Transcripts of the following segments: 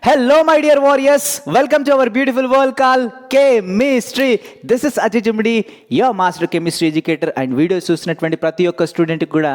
Hello, my dear warriors. Welcome to our beautiful world called Chemistry. This is Ajay Jumdi, your master chemistry educator. And video చూసినటువంటి ప్రతి ఒక్క స్టూడెంట్కి కూడా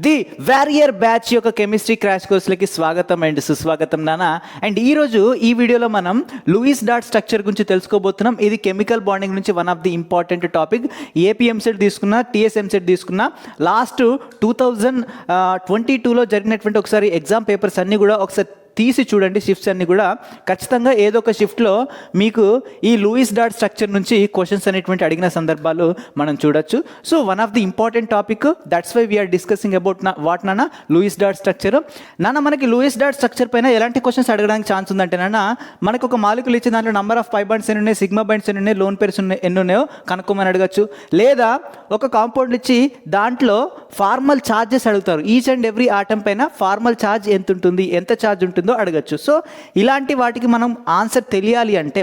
the warrior batch యొక్క chemistry crash కోర్సులకి స్వాగతం and సుస్వాగతం నానా. అండ్ ఈరోజు ఈ వీడియోలో మనం లూయిస్ డాట్ స్ట్రక్చర్ గురించి తెలుసుకోబోతున్నాం. ఇది కెమికల్ బాండింగ్ నుంచి one of the important topic. AP EAMCET తీసుకున్నా, టీఎస్ఎంసెట్ తీసుకున్నా, లాస్ట్ 2022లో జరిగినటువంటి ఒకసారి ఎగ్జామ్ పేపర్స్ అన్నీ కూడా ఒకసారి తీసి చూడండి. షిఫ్ట్స్ అన్ని కూడా ఖచ్చితంగా ఏదో ఒక షిఫ్ట్లో మీకు ఈ లూయిస్ డాట్ స్ట్రక్చర్ నుంచి క్వశ్చన్స్ అనేటువంటి అడిగిన సందర్భాలు మనం చూడొచ్చు. So one of the important topic, that's why we're discussing about what నాన్న లూయిస్ డాట్ స్ట్రక్చర్. నాన్న మనకి లూయిస్ డాట్ స్ట్రక్చర్ పైన ఎలాంటి క్వశ్చన్స్ అడగడానికి ఛాన్స్ ఉందంటే నాన్న, మనకు ఒక మాలిక్యూల్ ఇచ్చిన దాంట్లో నంబర్ ఆఫ్ పై బాండ్స్ ఎన్ని ఉన్నాయి, సిగ్మా బాండ్స్ ఎన్ని ఉన్నాయి, లోన్ పేర్స్ ఎన్ని ఉన్నాయో కనుక్కోమని అడగచ్చు. లేదా ఒక కాంపౌండ్ ఇచ్చి దాంట్లో ఫార్మల్ ఛార్జెస్ అడుగుతారు. ఈచ్ అండ్ ఎవ్రీ ఆటమ్ పైన ఫార్మల్ ఛార్జ్ ఎంత ఉంటుంది, ఎంత ఛార్జ్ ఉంటుందో అడగచ్చు. సో ఇలాంటి వాటికి మనం ఆన్సర్ తెలియాలి అంటే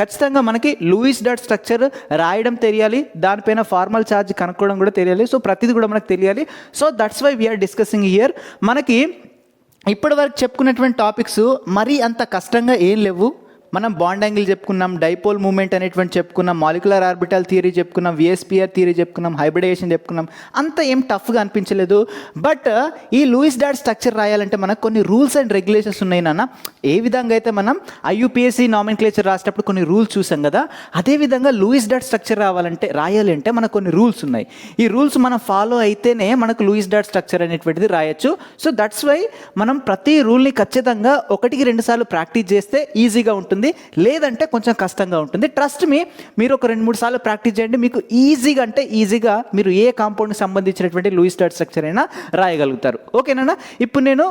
ఖచ్చితంగా మనకి లూయిస్ డాట్ స్ట్రక్చర్ రాయడం తెలియాలి, దానిపైన ఫార్మల్ ఛార్జ్ కనుక్కోవడం కూడా తెలియాలి. సో ప్రతిదీ కూడా మనకు తెలియాలి. So that's why we're discussing here. మనకి ఇప్పటి వరకు చెప్పుకున్నటువంటి టాపిక్స్ మరీ అంత కష్టంగా ఏం లేవు. మనం బాండ్ యాంగిల్ చెప్పుకున్నాం, డైపోల్ మూమెంట్ అనేటువంటి చెప్పుకున్నాం, మాలిక్యులర్ ఆర్బిటల్ థియరీ చెప్పుకున్నాం, విఎస్పిఆర్ థియరీ చెప్పుకున్నాం, హైబ్రిడేషన్ చెప్పుకున్నాం. అంత ఏం టఫ్గా అనిపించలేదు. బట్ ఈ లూయిస్ డాట్ స్ట్రక్చర్ రాయాలంటే మనకు కొన్ని రూల్స్ అండ్ రెగ్యులేషన్స్ ఉన్నాయి నాన్న. ఏ విధంగా అయితే మనం ఐయుపిఎస్సి నామిన్క్లేచర్ రాసేటప్పుడు కొన్ని రూల్స్ చూసాం కదా, అదేవిధంగా లూయిస్ డాట్ స్ట్రక్చర్ రాయాలి అంటే మనకు కొన్ని రూల్స్ ఉన్నాయి. ఈ రూల్స్ మనం ఫాలో అయితేనే మనకు లూయిస్ డాట్ స్ట్రక్చర్ అనేటువంటిది రాయొచ్చు. సో దట్స్ వై మనం ప్రతి రూల్ని ఖచ్చితంగా 1-2 సార్లు ప్రాక్టీస్ చేస్తే ఈజీగా ఉంటుంది, లేదంటే కొంచెం కష్టంగా ఉంటుంది. ట్రస్ట్ మీ, మీరు ఒక 2-3 సార్లు ప్రాక్టీస్ చేయండి, మీకు ఈజీగా మీరు ఏ కాంపౌండ్కి సంబంధించినటువంటి లూయిస్ డాట్ స్ట్రక్చర్ అయినా రాయగలుగుతారు. ఓకేనా? ఇప్పుడు నేను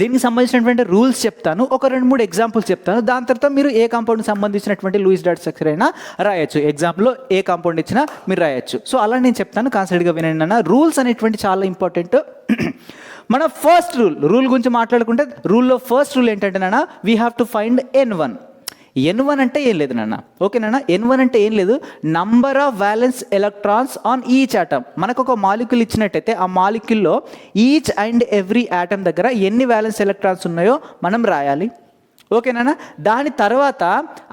దీనికి సంబంధించినటువంటి రూల్స్ చెప్తాను, ఒక 2-3 ఎగ్జాంపుల్స్ చెప్తాను. దాని తర్వాత మీరు ఏ కాంపౌండ్కి సంబంధించినటువంటి లూయిస్ డాట్ స్ట్రక్చర్ అయినా రాయొచ్చు. ఎగ్జాంపుల్లో ఏ కాంపౌండ్ ఇచ్చినా మీరు రాయొచ్చు. సో అలా నేను చెప్తాను, కాన్సెప్ట్గా వినండి అన్న. రూల్స్ అనేటువంటి చాలా ఇంపార్టెంట్. మన ఫస్ట్ రూల్ గురించి మాట్లాడుకుంటే, రూల్లో ఫస్ట్ రూల్ ఏంటంటే నాన్న, we have to find N1 అంటే ఏం లేదు నాన్న. ఓకేనా? N1 అంటే ఏం లేదు, number of violence electrons on each atom. మనకు ఒక మాలిక్యూల్ ఇచ్చినట్టయితే ఆ మాలిక్యూల్లో ఈచ్ అండ్ ఎవ్రీ ఆటమ్ దగ్గర ఎన్ని వ్యాలెన్స్ ఎలక్ట్రాన్స్ ఉన్నాయో మనం రాయాలి. ఓకేనా? దాని తర్వాత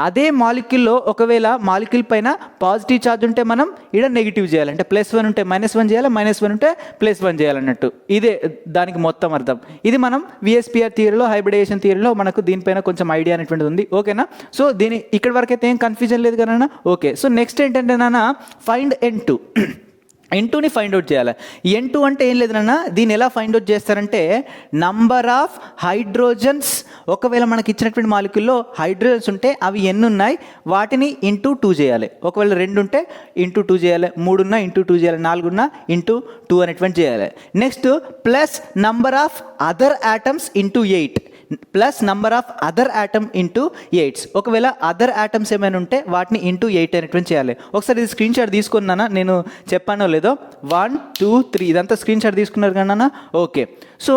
అదే మాలిక్యూల్లో ఒకవేళ మాలిక్యూల్ పైన పాజిటివ్ ఛార్జ్ ఉంటే మనం ఇక్కడ నెగిటివ్ చేయాలి. అంటే +1 ఉంటే -1 చేయాలి, -1 ఉంటే +1 చేయాలన్నట్టు. ఇదే దానికి మొత్తం అర్థం. ఇది మనం విఎస్పిఆర్ థియరీలో, హైబ్రిడేషన్ థియరీలో మనకు దీనిపైన కొంచెం ఐడియా అనేటువంటిది ఉంది. ఓకేనా? సో ఇక్కడి వరకు అయితే ఏం కన్ఫ్యూజన్ లేదు కదా. ఓకే. సో నెక్స్ట్ ఏంటంటే నాన్న, ఫైండ్ N2ని ఫైండ్ అవుట్ చేయాలి. N2 అంటే ఏం లేదు నాన్న, దీన్ని ఎలా ఫైండ్ అవుట్ చేస్తారంటే, నంబర్ ఆఫ్ హైడ్రోజన్స్. ఒకవేళ మనకి ఇచ్చినటువంటి మాలిక్యూల్లో హైడ్రోజన్స్ ఉంటే అవి ఎన్ని ఉన్నాయి, వాటిని ×2 చేయాలి. ఒకవేళ 2 ఉంటే ×2 చేయాలి, 3 ఉన్నా ×2 చేయాలి, 4 ఉన్నా ×2 అనేటువంటి చేయాలి. Next plus number of other atoms ×8 plus number of other atom ×8. ఒకవేళ అదర్ ఆటమ్స్ ఏమైనా ఉంటే వాటిని ×8 అనేటువంటి చేయాలి. ఒకసారి ఇది స్క్రీన్ షాట్ తీసుకున్నానా, నేను చెప్పానో లేదో. 1 2 3 ఇదంతా స్క్రీన్ షాట్ తీసుకున్నారు కన్నా. ఓకే. సో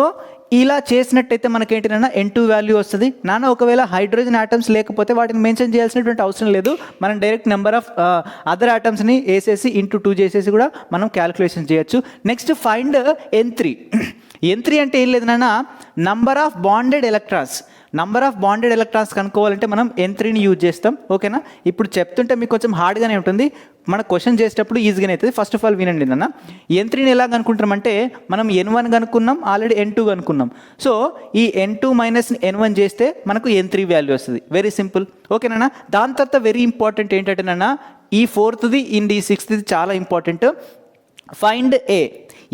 ఇలా చేసినట్టయితే మనకేంటి నాన్న, N2 వాల్యూ వస్తుంది నాన్న. ఒకవేళ హైడ్రోజన్ ఆటమ్స్ లేకపోతే వాటిని మెన్షన్ చేయాల్సినటువంటి అవసరం లేదు. మనం డైరెక్ట్ నెంబర్ ఆఫ్ అదర్ ఆటమ్స్ని వేసేసి ×2 చేసేసి కూడా మనం క్యాలిక్యులేషన్ చేయొచ్చు. నెక్స్ట్ ఫైండ్ N3 అంటే ఏం లేదు నాన్న, నంబర్ ఆఫ్ బాండెడ్ ఎలక్ట్రాన్స్ కనుక్కోవాలంటే మనం N3ని యూజ్ చేస్తాం. ఓకేనా? ఇప్పుడు చెప్తుంటే మీకు కొంచెం హార్డ్గానే ఉంటుంది, మన క్వశ్చన్ చేసేటప్పుడు ఈజీగానే అవుతుంది. ఫస్ట్ ఆఫ్ ఆల్ వినండి నాన్న. N3ని ఎలా కనుక్కుంటామంటే, మనం N1 కనుక్కున్నాం, ఆల్రెడీ N2 కనుక్కున్నాం. సో ఈ N2 - N1 చేస్తే మనకు N3 వాల్యూ వస్తుంది. Very simple. ఓకేనా? దాని తర్వాత వెరీ ఇంపార్టెంట్ ఏంటంటే నాన్న, ఈ 4th అండ్ ఈ 6th చాలా ఇంపార్టెంట్. ఫైండ్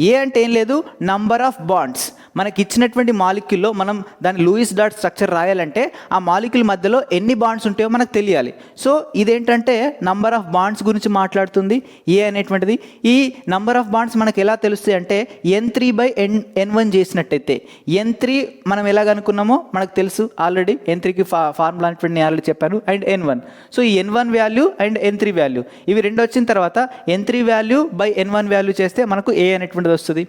ఏ అంటే ఏం లేదు, నంబర్ ఆఫ్ బాండ్స్. మనకి ఇచ్చినటువంటి మాలిక్యూల్లో మనం దాని లూయిస్ డాట్ స్ట్రక్చర్ రాయాలంటే ఆ మాలిక్యూల్ మధ్యలో ఎన్ని బాండ్స్ ఉంటాయో మనకు తెలియాలి. సో ఇదేంటంటే నంబర్ ఆఫ్ బాండ్స్ గురించి మాట్లాడుతుంది ఏ అనేటువంటిది. ఈ నంబర్ ఆఫ్ బాండ్స్ మనకు ఎలా తెలుస్తాయి అంటే, N3/N1 చేసినట్టయితే, N3 మనం ఎలా కనుక్కున్నామో మనకు తెలుసు ఆల్రెడీ. N3కి ఫార్ములా అనేటువంటి నేను ఆల్రెడీ చెప్పాను. And N1. సో ఈ N1 value and N3 value ఇవి రెండు వచ్చిన తర్వాత N3 వాల్యూ N1 వాల్యూ చేస్తే మనకు ఏ అనేటువంటి వస్తుంది.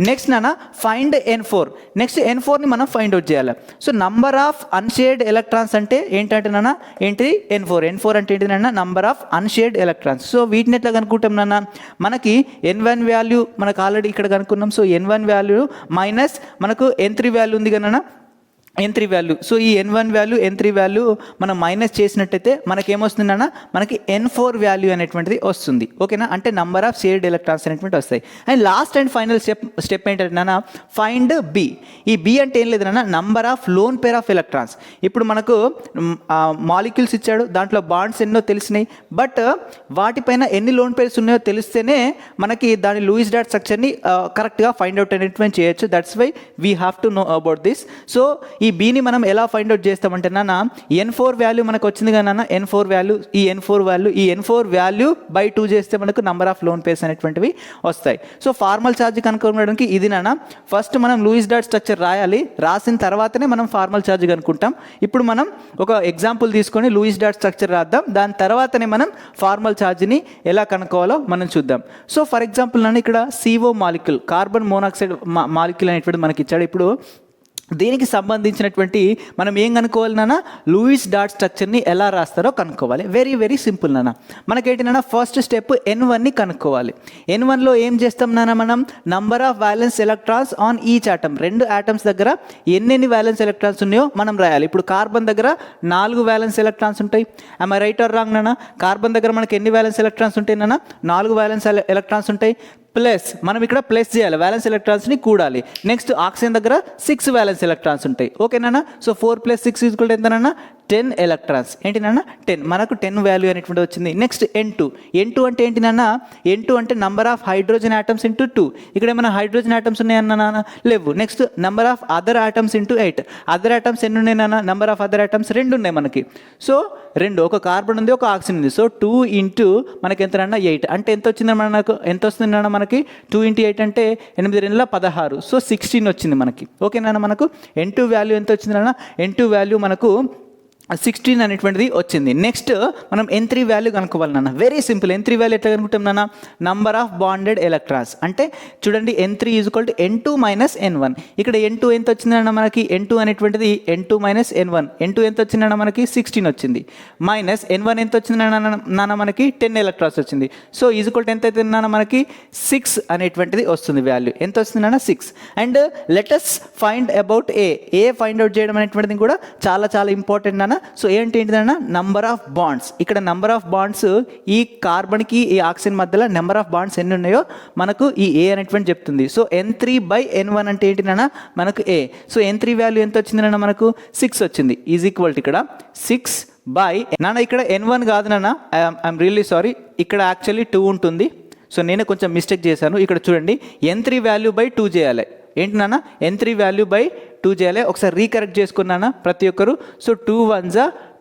నెక్స్ట్ నాన్న, ఫైండ్ N4. నెక్స్ట్ N4ని మనం ఫైండ్ అవుట్ చేయాలి. సో నంబర్ ఆఫ్ అన్షేర్డ్ ఎలక్ట్రాన్స్ అంటే ఏంటంటే నాన్న, ఏంటిది N4 అంటే ఏంటి నాన్న, నంబర్ ఆఫ్ అన్షేర్డ్ ఎలక్ట్రాన్స్. సో వీటిని ఎట్లా కనుక్కుంటాం నాన్న, మనకి N1 వాల్యూ మనకు ఆల్రెడీ ఇక్కడ కనుక్కున్నాం. సో N1 వాల్యూ మైనస్ మనకు N3 వాల్యూ ఉంది కదా నాన్న, N3 వాల్యూ. సో ఈ N1 వాల్యూ N3 వాల్యూ మనం మైనస్ చేసినట్టయితే మనకేమొస్తుందన్న మనకి N4 వాల్యూ అనేటువంటిది వస్తుంది. ఓకేనా, అంటే నంబర్ ఆఫ్ షేర్డ్ ఎలక్ట్రాన్స్ అనేటువంటి వస్తాయి. And last and final step ఏంటంటే ఫైండ్ బి. ఈ బి అంటే ఏం లేదన్నా number of loan pair of electrons. ఇప్పుడు మనకు మాలిక్యూల్స్ ఇచ్చాడు, దాంట్లో బాండ్స్ ఎన్నో తెలిసినాయి, బట్ వాటిపైన ఎన్ని లోన్ పేర్స్ ఉన్నాయో తెలిస్తేనే మనకి దాని లూయిస్ డాట్ స్ట్రక్చర్ని కరెక్ట్గా ఫైండ్ అవుట్ అనేటువంటి చేయొచ్చు. That's why we have to know about this. So ఈ బీని మనం ఎలా ఫైండ్ అవుట్ చేస్తామంటే నాన్న N4 వాల్యూ మనకు వచ్చింది కదా నాన్న, N4 వాల్యూ, ఈ N4 వాల్యూ బై 2 చేస్తే మనకు నంబర్ ఆఫ్ లోన్ పేర్స్ అనేటువంటివి వస్తాయి. సో ఫార్మల్ ఛార్జ్ కనుక్కోవడానికి ఇది నాన్న, ఫస్ట్ మనం లూయిస్ డాట్ స్ట్రక్చర్ రాయాలి, రాసిన తర్వాతనే మనం ఫార్మల్ ఛార్జ్ కనుక్కుంటాం. ఇప్పుడు మనం ఒక ఎగ్జాంపుల్ తీసుకొని లూయిస్ డాట్ స్ట్రక్చర్ రాద్దాం, దాని తర్వాతనే మనం ఫార్మల్ ఛార్జ్ని ఎలా కనుక్కోవాలో మనం చూద్దాం. సో ఫర్ ఎగ్జాంపుల్ నాన్న ఇక్కడ CO molecule, carbon monoxide molecule అనేటువంటి మనకి ఇచ్చాడు. ఇప్పుడు దీనికి సంబంధించినటువంటి మనం ఏం కనుక్కోవాలి నాన్న, లూయిస్ డాట్ స్ట్రక్చర్ని ఎలా రాస్తారో కనుక్కోవాలి. వెరీ వెరీ సింపుల్ నాన్న. మనకేంటి నాన్న, ఫస్ట్ స్టెప్ N1ని కనుక్కోవాలి. N1లో ఏం చేస్తాం నాన్న, మనం number of violence electrons on each atom, 2 atoms దగ్గర ఎన్ని వ్యాలెన్స్ ఎలక్ట్రాన్స్ ఉన్నాయో మనం రాయాలి. ఇప్పుడు కార్బన్ దగ్గర 4 వ్యాలెన్స్ ఎలక్ట్రాన్స్ ఉంటాయి. ఐ రైట్ ఆర్ రాంగ్ నాన్న? కార్బన్ దగ్గర మనకి ఎన్ని వ్యాలెన్స్ ఎలక్ట్రాన్స్ ఉంటాయి నాన్న? 4 వ్యాలెన్స్ ఎలక్ట్రాన్స్ ఉంటాయి. ప్లస్ మనం ఇక్కడ ప్లస్ చేయాలి, వ్యాలెన్స్ ఎలక్ట్రాన్స్ని కూడాలి. నెక్స్ట్ ఆక్సిజన్ దగ్గర 6 వ్యాలెన్స్ ఎలక్ట్రాన్స్ ఉంటాయి. ఓకేనా? So 4 + 6 = ఎంతనన్నా 10 electrons. ఏంటినన్నా 10, మనకు 10 వాల్యూ అనేటువంటి వచ్చింది. నెక్స్ట్ N2 అంటే ఏంటినన్నా, N2 అంటే number of hydrogen atoms into 2. ఇక్కడ ఏమైనా హైడ్రోజన్ ఆటమ్స్ ఉన్నాయన్నా? లేవు. Next number of other atoms into 8. Other atoms ఎన్ని ఉన్నాయి? నంబర్ ఆఫ్ అదర్ ఆటమ్స్ 2 ఉన్నాయి మనకి. సో 2, ఒక కార్బన్ ఉంది, ఒక ఆక్సిజన్ ఉంది. సో 2 ఇంటూ మనకి ఎంతనన్నా 8, అంటే ఎంత వచ్చింది మనకు, ఎంత వస్తుందన్నా మనకి 2 × 8 అంటే 8 × 2 = 16. సో 16 వచ్చింది మనకి. ఓకేనా? మనకు N2 వాల్యూ ఎంత వచ్చిందన్నా, N2 వాల్యూ మనకు 16 అనేటువంటిది వచ్చింది. నెక్స్ట్ మనం N3 వాల్యూ కనుక్కోవాలి నాన్న. Very simple. N3 వాల్యూ ఎట్లా కనుక్కుంటాం నాన్న, నంబర్ ఆఫ్ బాండెడ్ ఎలక్ట్రాన్స్. అంటే చూడండి, N3 = N2 - N1. ఇక్కడ N2 ఎంత వచ్చిందన్న మనకి, N2 అనేటువంటిది N2 - N1. N2 ఎంత వచ్చిందన్న మనకి 16 వచ్చింది. మైనస్ N1 ఎంత వచ్చింది నాన్న మనకి 10 ఎలక్ట్రాన్స్ వచ్చింది. సో ఈజ్వల్ ఎంత అయితే నాన్న మనకి 6 అనేటువంటిది వస్తుంది వాల్యూ. ఎంత వస్తుంది నాన్న 6. అండ్ లెటస్ ఫైండ్ అబౌట్ ఏ ఫైండ్ అవుట్ చేయడం అనేటువంటిది కూడా చాలా చాలా ఇంపార్టెంట్ నాన్న. సో ఏంటంటే నంబర్ ఆఫ్ బాండ్స్, ఇక్కడ నంబర్ ఆఫ్ బాండ్స్ ఈ కార్బన్కి ఈ ఆక్సిజన్ మధ్యలో నెంబర్ ఆఫ్ బాండ్స్ ఎన్ని ఉన్నాయో మనకు ఈ A అనేటువంటి చెప్తుంది. సో N3/N1 అంటే ఏంటినా మనకు A. సో N3 వాల్యూ ఎంత వచ్చింది మనకు 6 వచ్చింది. = ఇక్కడ 6/, నాన్న ఇక్కడ N1 కాదు నాన్న, ఐఎమ్ రియల్లీ సారీ, ఇక్కడ యాక్చువల్లీ 2 ఉంటుంది. సో నేను కొంచెం మిస్టేక్ చేశాను. ఇక్కడ చూడండి, N3 వాల్యూ బై 2 చేయాలి. ఏంటి నాన్న, N3 వాల్యూ బై 2 చేయాలి. ఒకసారి రీకరెక్ట్ చేసుకున్నానా ప్రతి ఒక్కరు. సో 2 1s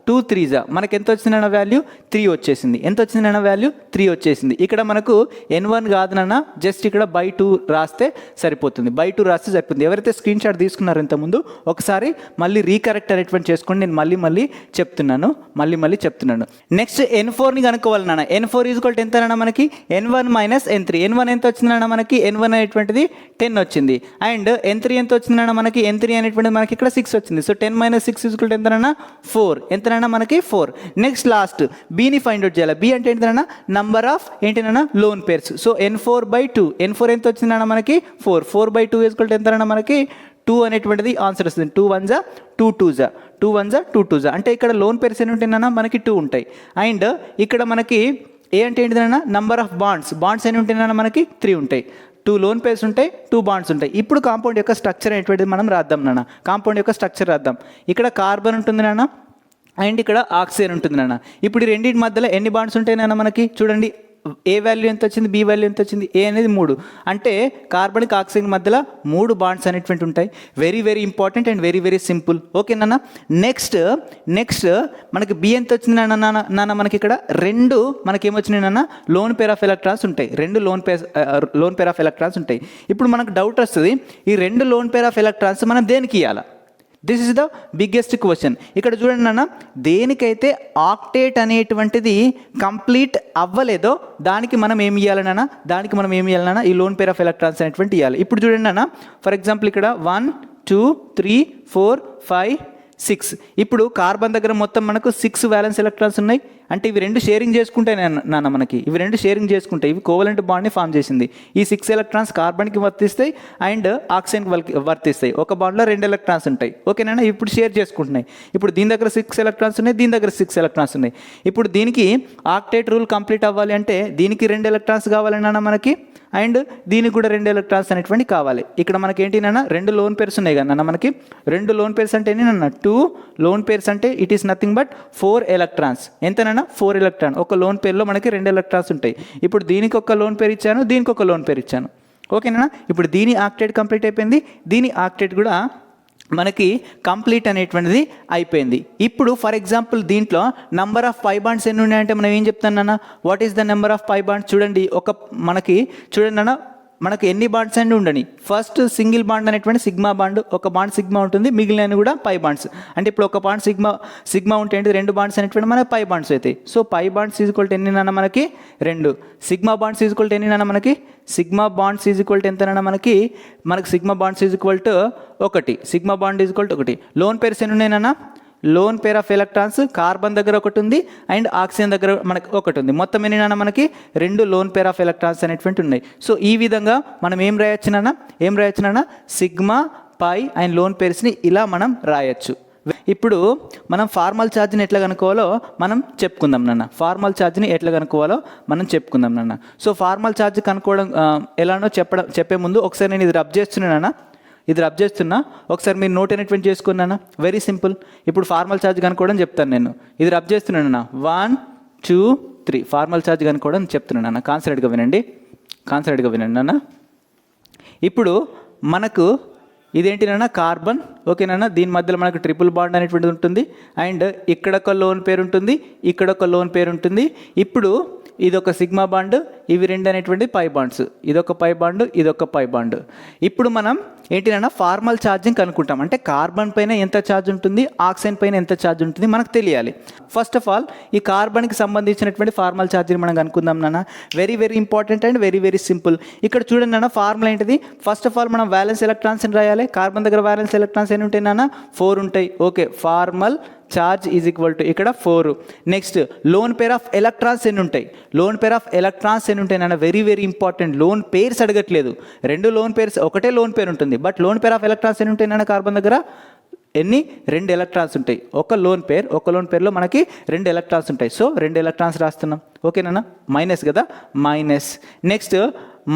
2 3s మనకి ఎంత వచ్చిందన్న వాల్యూ 3 వచ్చేసింది. ఎంత వచ్చిందన్న వాల్యూ 3 వచ్చేసింది. ఇక్కడ మనకు N1 కాదు నాన్న, జస్ట్ ఇక్కడ బై 2 రాస్తే సరిపోతుంది. బై 2 రాస్తే సరిపోతుంది. ఎవరైతే స్క్రీన్ షాట్ తీసుకున్నారో ఇంతకుముందు ఒకసారి మళ్ళీ రీకరెక్ట్ అనేటువంటి చేసుకోండి. నేను మళ్ళీ చెప్తున్నాను. నెక్స్ట్ N4ని కనుక్కోవాలి నాన్న. N4 = ఎంత నాన్న మనకి, N1 - N3. N1 ఎంత వచ్చిందన్న మనకి, N1 అనేటువంటిది 10 వచ్చింది. అండ్ N3 ఎంత వచ్చిందన్న మనకి, N3 అనేటువంటిది మనకి ఇక్కడ 6 వచ్చింది. సో 10 - 6 = ఎంతనన్నా 4. ఎంత మనకి 4. నెక్స్ట్ లాస్ట్ Bని ఫైండ్ అవుట్ చేయాలి. B అంటే ఏంటన్నా నంబర్ ఆఫ్ ఏంటన్నా loan pairs. So N4/2. N4 ఎంత వచ్చిందన్న మనకి 4. 4/2 = ఎంతన్నా మనకి 2 అనేటువంటిది ఆన్సర్ వస్తుంది. 2 1s 2 2s 2 1s 2 2s అంటే ఇక్కడ లోన్ పేర్స్ ఎన్ని ఉంటాయన్నా మనకి 2 ఉంటాయి. అండ్ ఇక్కడ మనకి ఏ అంటే ఏంటిదన్నా నంబర్ ఆఫ్ బాండ్స్ ఎన్ని ఉంటాయన్నా మనకి 3 ఉంటాయి. 2 లోన్ పేర్స్ ఉంటాయి, 2 బాండ్స్ ఉంటాయి. ఇప్పుడు కాంపౌండ్ యొక్క స్ట్రక్చర్ అనేటువంటిది మనం రాద్దాం నాన్న. కాంపౌండ్ యొక్క స్ట్రక్చర్ రాద్దాం. ఇక్కడ కార్బన్ ఉంటుంది నాన్న, అండ్ ఇక్కడ ఆక్సిజన్ ఉంటుంది నాన్న. ఇప్పుడు ఈ రెండింటి మధ్యలో ఎన్ని బాండ్స్ ఉంటాయి నాన్న మనకి, చూడండి A వాల్యూ ఎంత వచ్చింది, B వాల్యూ ఎంత వచ్చింది. A అనేది 3, అంటే కార్బన్కి ఆక్సిజన్ మధ్యలో 3 బాండ్స్ అనేటువంటి ఉంటాయి. Very very important and very very simple. Okay నాన్న. నెక్స్ట్ మనకి B ఎంత వచ్చింది నాన్న మనకి ఇక్కడ 2 మనకి ఏమొచ్చినాయి నాన్న, లోన్ పేర్ ఆఫ్ ఎలక్ట్రాన్స్ ఉంటాయి. 2 లోన్ పేర్ ఆఫ్ ఎలక్ట్రాన్స్ ఉంటాయి. ఇప్పుడు మనకు డౌట్ వస్తుంది, ఈ 2 లోన్ పేర్ ఆఫ్ ఎలక్ట్రాన్స్ మనం దేనికి ఇవ్వాలి? This is the biggest question. ఇక్కడ చూడండి నాన్న, దేనికైతే ఆక్టేట్ అనేటువంటిది కంప్లీట్ అవ్వలేదో దానికి మనం ఏమి ఇవ్వాలన్నా ఈ లోన్ పేర్ ఆఫ్ ఎలక్ట్రాన్స్ అనేటువంటి ఇవ్వాలి. ఇప్పుడు చూడండి నాన్న, ఫర్ ఎగ్జాంపుల్ ఇక్కడ 1 2 3 4 5 6. ఇప్పుడు కార్బన్ దగ్గర మొత్తం మనకు 6 వ్యాలెన్స్ ఎలక్ట్రాన్స్ ఉన్నాయి. అంటే ఇవి రెండు షేరింగ్ చేసుకుంటే నాన్న మనకి ఇవి రెండు షేరింగ్ చేసుకుంటాయి, ఇవి కోవలెంట్ బాండ్ని ఫామ్ చేసింది. ఈ 6 ఎలక్ట్రాన్స్ కార్బన్కి వర్తిస్తాయి అండ్ ఆక్సిజన్కి వర్తిస్తాయి. ఒక బాండ్లో 2 ఎలక్ట్రాన్స్ ఉంటాయి. ఓకేనా, ఇప్పుడు షేర్ చేసుకుంటున్నాయి. ఇప్పుడు దీని దగ్గర 6 ఎలక్ట్రాన్స్ ఉన్నాయి, దీని దగ్గర 6 ఎలక్ట్రాన్స్ ఉన్నాయి. ఇప్పుడు దీనికి ఆక్టేట్ రూల్ కంప్లీట్ అవ్వాలి అంటే దీనికి 2 ఎలక్ట్రాన్స్ కావాలన్నా మనకి, అండ్ దీనికి కూడా 2 ఎలక్ట్రాన్స్ అనేటువంటి కావాలి. ఇక్కడ మనకి ఏంటి నాన్న 2 లోన్ పేర్స్ ఉన్నాయి కదా నాన్న, మనకి 2 లోన్ పేర్స్ అంటే ఏంటి నాన్న 2 లోన్ పేర్స్ అంటే it is nothing but 4 electrons. ఎంతనన్నా 4 ఎలక్ట్రాన్. ఒక లోన్ పేర్లో మనకి 2 ఎలక్ట్రాన్స్ ఉంటాయి. ఇప్పుడు దీనికి ఒక లోన్ పేరు ఇచ్చాను, దీనికి ఒక లోన్ పేరు ఇచ్చాను. ఓకేనా, ఇప్పుడు దీని ఆక్టేట్ కంప్లీట్ అయిపోయింది, దీని ఆక్టేట్ కూడా మనకి కంప్లీట్ అనేటువంటిది అయిపోయింది. ఇప్పుడు ఫర్ ఎగ్జాంపుల్ దీంట్లో నంబర్ ఆఫ్ పై బాండ్స్ ఎన్ని ఉన్నాయంటే మనం ఏం చెప్తానన్నా, what is the number of pi bonds? చూడండి, చూడండి అన్న మనకు ఎన్ని బాండ్స్ అన్నీ ఉండని. ఫస్ట్ సింగిల్ బాండ్ అనేటువంటి సిగ్మా బాండ్, ఒక బాండ్ సిగ్మా ఉంటుంది, మిగిలిన కూడా పై బాండ్స్. అంటే ఇప్పుడు ఒక బాండ్ సిగ్మా ఉంటే ఏంటి 2 బాండ్స్ అనేటువంటి మన పై బాండ్స్ అవుతాయి. So pi bonds equal to ఎన్ని నాన్న మనకి 2. సిగ్మా బాండ్స్ ఈజ్వల్ టు ఎన్ని నాన్న మనకి, సిగ్మా బాండ్స్ ఈజ్వల్ టు ఎంతనన్నా మనకి sigma bonds equal to 1. Sigma bond equal to 1. Lone pairs ఎన్ని ఉన్నాయన్నా, lone pair of electrons carbon దగ్గర ఒకటి ఉంది అండ్ ఆక్సిజన్ దగ్గర మనకి ఒకటి ఉంది. మొత్తం ఎన్ని మనకి 2 లోన్ పేర్ ఆఫ్ ఎలక్ట్రాన్స్ అనేటువంటి ఉన్నాయి. సో ఈ విధంగా మనం ఏం రాయొచ్చునన్నా సిగ్మా పై అండ్ లోన్ పేర్స్ని ఇలా మనం రాయొచ్చు. ఇప్పుడు మనం ఫార్మల్ ఛార్జ్ని ఎట్లా కనుక్కోవాలో మనం చెప్పుకుందాం నాన్న. సో ఫార్మల్ ఛార్జ్ కనుక్కోవడం ఎలానో చెప్పే ముందు ఒకసారి నేను ఇది రబ్ చేస్తున్నా, ఒకసారి మీరు నోట్ అనేటువంటి చేసుకున్నానా. Very simple. ఇప్పుడు ఫార్మల్ ఛార్జ్ కనుక్కోవడం చెప్తాను నేను. ఇది రబ్ చేస్తున్నాను 1 2 3 ఫార్మల్ ఛార్జ్ కనుక్కోవడం చెప్తున్నాను. కాన్సన్ట్రేట్గా వినండి నాన్న. ఇప్పుడు మనకు ఇదేంటి నాన్న కార్బన్. ఓకేనా, దీని మధ్యలో మనకు ట్రిపుల్ బాండ్ అనేటువంటిది ఉంటుంది అండ్ ఇక్కడ ఒక లోన్ పేరు ఉంటుంది, ఇక్కడ ఒక లోన్ పేరు ఉంటుంది. ఇప్పుడు ఇదొక సిగ్మా బాండ్, ఇవి 2 అనేటువంటి పై బాండ్స్, ఇదొక పై బాండ్, ఇదొక పై బాండ్. ఇప్పుడు మనం ఏంటినన్నా ఫార్మల్ ఛార్జింగ్ కనుక్కుంటాం. అంటే కార్బన్ పైన ఎంత ఛార్జ్ ఉంటుంది, ఆక్సిజన్ పైన ఎంత ఛార్జ్ ఉంటుంది మనకు తెలియాలి. ఫస్ట్ ఆఫ్ ఆల్ ఈ కార్బన్కి సంబంధించినటువంటి ఫార్మల్ ఛార్జింగ్ మనం కనుక్కుందాం నాన్న. Very very important and very very simple. ఇక్కడ చూడండి నాన్న, ఫార్ములా ఏంటిది? ఫస్ట్ ఆఫ్ ఆల్ మనం వ్యాలెన్స్ ఎలక్ట్రాన్స్ అని రాయాలి. కార్బన్ దగ్గర వ్యాలెన్స్ ఎలక్ట్రాన్స్ ఎన్ని ఉంటాయి నాన్న? 4 ఉంటాయి. Okay, formal charge is equal to ఇక్కడ 4. Next loan pair of electrons ఎన్ని ఉంటాయి? నాన్న very very important. Loan pairs అడగట్లేదు. 2 లోన్ పేర్స్, ఒకటే లోన్ పేరు ఉంటుంది, but loan pair of electrons ఎన్ని ఉంటాయి నాన్న? కార్బన్ దగ్గర 2 ఎలక్ట్రాన్స్ ఉంటాయి. ఒక లోన్ పేర్లో మనకి 2 ఎలక్ట్రాన్స్ ఉంటాయి. సో 2 ఎలక్ట్రాన్స్ రాస్తున్నాం. ఓకేనా, మైనస్ కదా, మైనస్. నెక్స్ట్